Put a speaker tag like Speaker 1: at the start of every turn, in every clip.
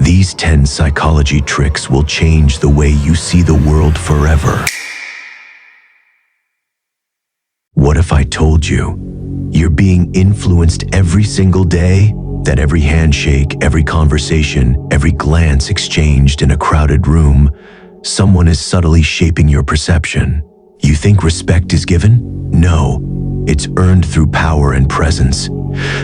Speaker 1: These 10 psychology tricks will change the way you see the world forever. What if I told you you're being influenced every single day? That every handshake, every conversation, every glance exchanged in a crowded room, someone is subtly shaping your perception. You think respect is given? No, it's earned through power and presence.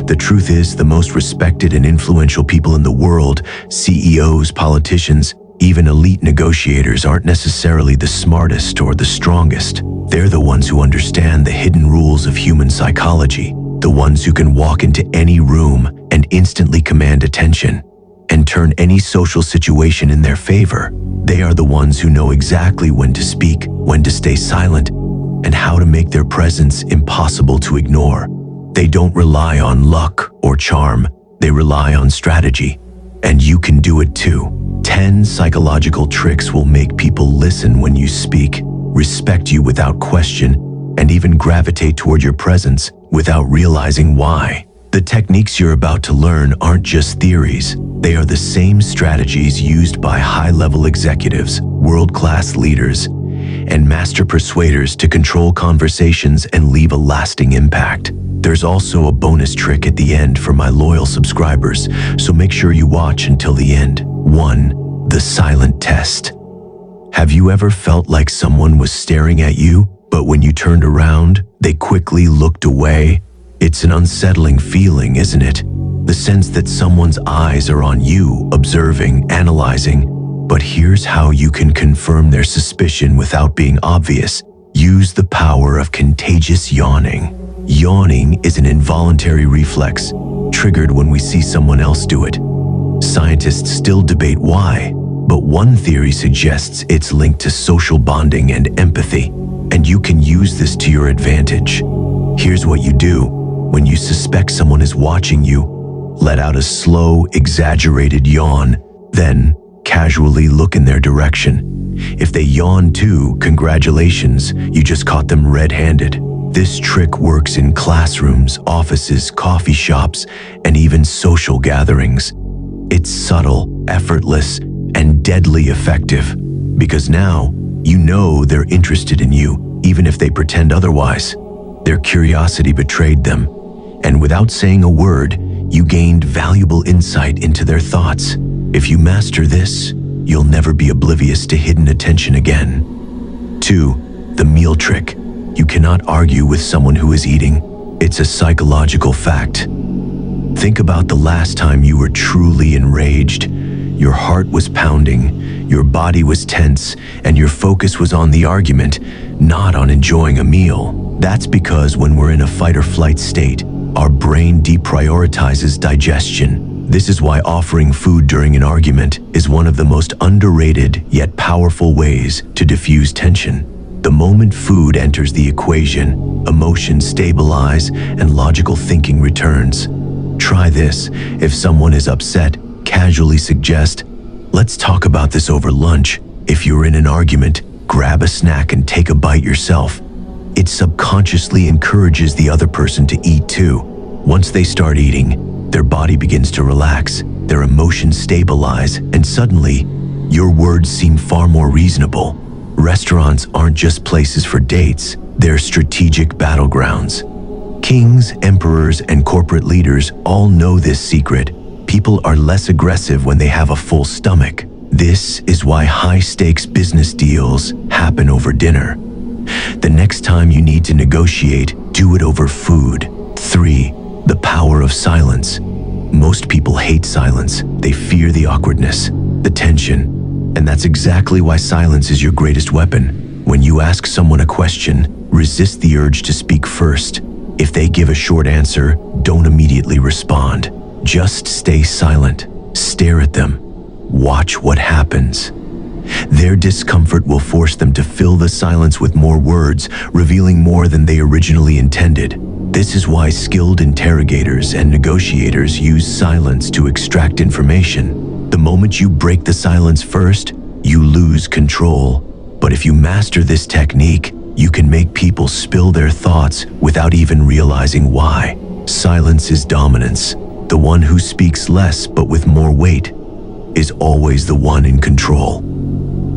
Speaker 1: The truth is, the most respected and influential people in the world, CEOs, politicians, even elite negotiators, aren't necessarily the smartest or the strongest. They're the ones who understand the hidden rules of human psychology, the ones who can walk into any room and instantly command attention and turn any social situation in their favor. They are the ones who know exactly when to speak, when to stay silent, and how to make their presence impossible to ignore. They don't rely on luck or charm, they rely on strategy. And you can do it too. 10 psychological tricks will make people listen when you speak, respect you without question, and even gravitate toward your presence without realizing why. The techniques you're about to learn aren't just theories. They are the same strategies used by high-level executives, world-class leaders, and master persuaders to control conversations and leave a lasting impact. There's also a bonus trick at the end for my loyal subscribers, so make sure you watch until the end. 1. The silent test. Have you ever felt like someone was staring at you, but when you turned around, they quickly looked away? It's an unsettling feeling, isn't it? The sense that someone's eyes are on you, observing, analyzing. But here's how you can confirm their suspicion without being obvious. Use the power of contagious yawning. Yawning is an involuntary reflex, triggered when we see someone else do it. Scientists still debate why, but one theory suggests it's linked to social bonding and empathy, and you can use this to your advantage. Here's what you do. When you suspect someone is watching you, let out a slow, exaggerated yawn, then casually look in their direction. If they yawn too, congratulations, you just caught them red-handed. This trick works in classrooms, offices, coffee shops, and even social gatherings. It's subtle, effortless, and deadly effective, because now you know they're interested in you, even if they pretend otherwise. Their curiosity betrayed them, and without saying a word, you gained valuable insight into their thoughts. If you master this, you'll never be oblivious to hidden attention again. 2. The meal trick. You cannot argue with someone who is eating. It's a psychological fact. Think about the last time you were truly enraged. Your heart was pounding, your body was tense, and your focus was on the argument, not on enjoying a meal. That's because when we're in a fight or flight state, our brain deprioritizes digestion. This is why offering food during an argument is one of the most underrated yet powerful ways to diffuse tension. The moment food enters the equation, emotions stabilize and logical thinking returns. Try this. If someone is upset, casually suggest, "Let's talk about this over lunch." If you're in an argument, grab a snack and take a bite yourself. It subconsciously encourages the other person to eat too. Once they start eating, their body begins to relax, their emotions stabilize, and suddenly, your words seem far more reasonable. Restaurants aren't just places for dates, they're strategic battlegrounds. Kings, emperors, and corporate leaders all know this secret. People are less aggressive when they have a full stomach. This is why high-stakes business deals happen over dinner. The next time you need to negotiate, do it over food. 3. The power of silence. Most people hate silence. They fear the awkwardness, the tension. And that's exactly why silence is your greatest weapon. When you ask someone a question, resist the urge to speak first. If they give a short answer, don't immediately respond. Just stay silent. Stare at them. Watch what happens. Their discomfort will force them to fill the silence with more words, revealing more than they originally intended. This is why skilled interrogators and negotiators use silence to extract information. The moment you break the silence first, you lose control. But if you master this technique, you can make people spill their thoughts without even realizing why. Silence is dominance, the one who speaks less but with more weight. is always the one in control.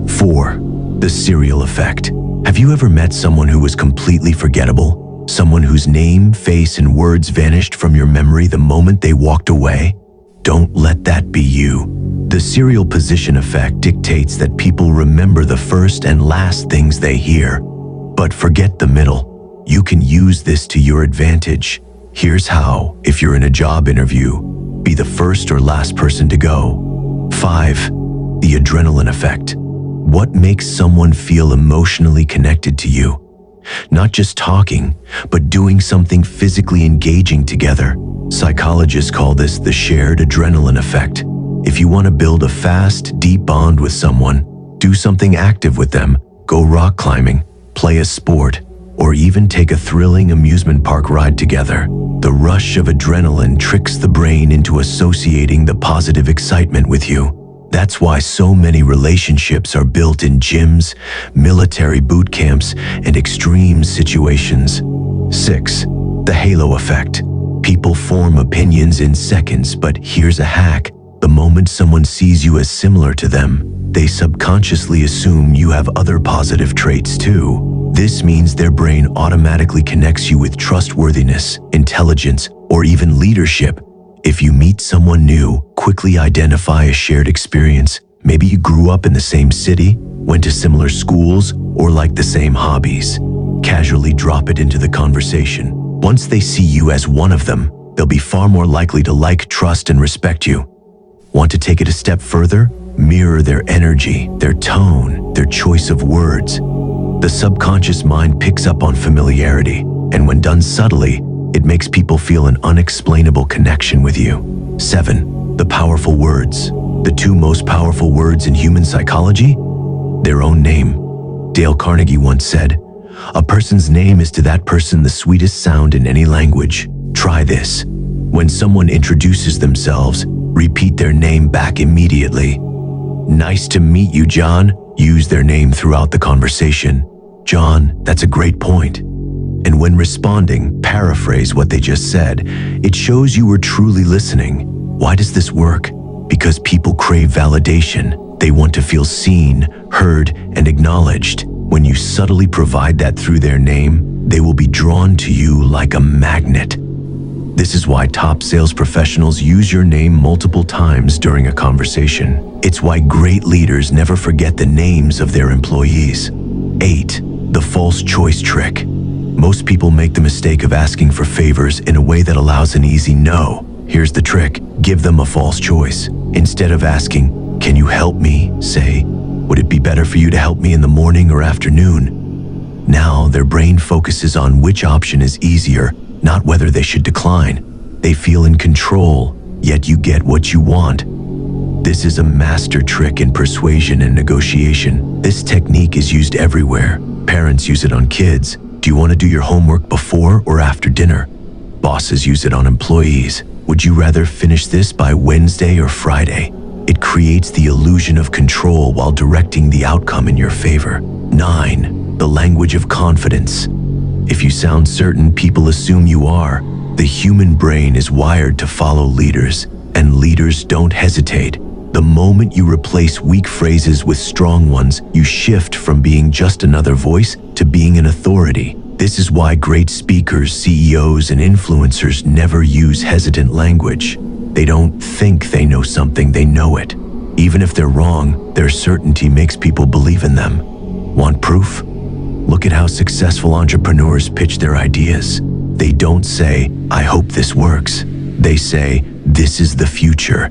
Speaker 1: 4. The serial effect. Have you ever met someone who was completely forgettable? Someone whose name, face, and words vanished from your memory the moment they walked away? Don't let that be you. The serial position effect dictates that people remember the first and last things they hear, but forget the middle. You can use this to your advantage. Here's how. If you're in a job interview, be the first or last person to go. 5. The adrenaline effect. What makes someone feel emotionally connected to you? Not just talking, but doing something physically engaging together. Psychologists call this the shared adrenaline effect. If you want to build a fast, deep bond with someone, do something active with them. Go rock climbing, play a sport, or even take a thrilling amusement park ride together. The rush of adrenaline tricks the brain into associating the positive excitement with you. That's why so many relationships are built in gyms, military boot camps, and extreme situations. 6. The halo effect. People form opinions in seconds, but here's a hack. The moment someone sees you as similar to them, they subconsciously assume you have other positive traits too. This means their brain automatically connects you with trustworthiness, intelligence, or even leadership. If you meet someone new, quickly identify a shared experience. Maybe you grew up in the same city, went to similar schools, or like the same hobbies. Casually drop it into the conversation. Once they see you as one of them, they'll be far more likely to like, trust, and respect you. Want to take it a step further? Mirror their energy, their tone, their choice of words. The subconscious mind picks up on familiarity, and when done subtly, it makes people feel an unexplainable connection with you. 7. The powerful words. The 2 most powerful words in human psychology? Their own name. Dale Carnegie once said, "A person's name is to that person the sweetest sound in any language." Try this. When someone introduces themselves, repeat their name back immediately. "Nice to meet you, John." Use their name throughout the conversation. "John, that's a great point." And when responding, paraphrase what they just said. It shows you were truly listening. Why does this work? Because people crave validation. They want to feel seen, heard, and acknowledged. When you subtly provide that through their name, they will be drawn to you like a magnet. This is why top sales professionals use your name multiple times during a conversation. It's why great leaders never forget the names of their employees. 8. The false choice trick. Most people make the mistake of asking for favors in a way that allows an easy no. Here's the trick. Give them a false choice. Instead of asking, "Can you help me?" say, "Would it be better for you to help me in the morning or afternoon?" Now their brain focuses on which option is easier, not whether they should decline. They feel in control, yet you get what you want. This is a master trick in persuasion and negotiation. This technique is used everywhere. Parents use it on kids. Do you want to do your homework before or after dinner? Bosses use it on employees. Would you rather finish this by Wednesday or Friday? It creates the illusion of control while directing the outcome in your favor. 9. The language of confidence. If you sound certain, people assume you are. The human brain is wired to follow leaders, and leaders don't hesitate. The moment you replace weak phrases with strong ones, you shift from being just another voice to being an authority. This is why great speakers, CEOs, and influencers never use hesitant language. They don't think they know something, they know it. Even if they're wrong, their certainty makes people believe in them. Want proof? Look at how successful entrepreneurs pitch their ideas. They don't say, "I hope this works." They say, "This is the future."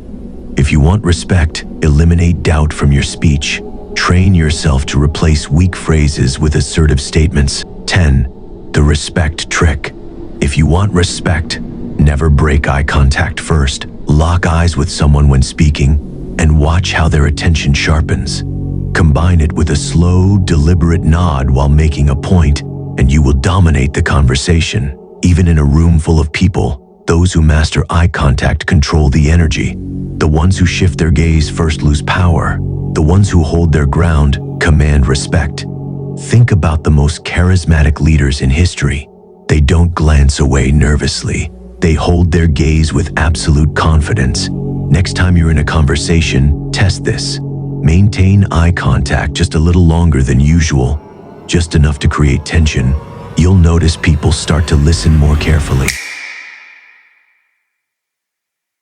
Speaker 1: If you want respect, eliminate doubt from your speech. Train yourself to replace weak phrases with assertive statements. 10. The respect trick. If you want respect, never break eye contact first. Lock eyes with someone when speaking, and watch how their attention sharpens. Combine it with a slow, deliberate nod while making a point, and you will dominate the conversation. Even in a room full of people, those who master eye contact control the energy. The ones who shift their gaze first lose power. The ones who hold their ground command respect. Think about the most charismatic leaders in history. They don't glance away nervously. They hold their gaze with absolute confidence. Next time you're in a conversation, Test this. Maintain eye contact just a little longer than usual, just enough to create tension. You'll notice people start to listen more carefully.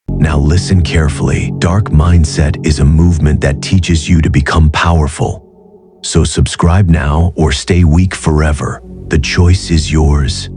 Speaker 1: Now listen carefully. Dark mindset is a movement that teaches you to become powerful. So subscribe now or stay weak forever. The choice is yours.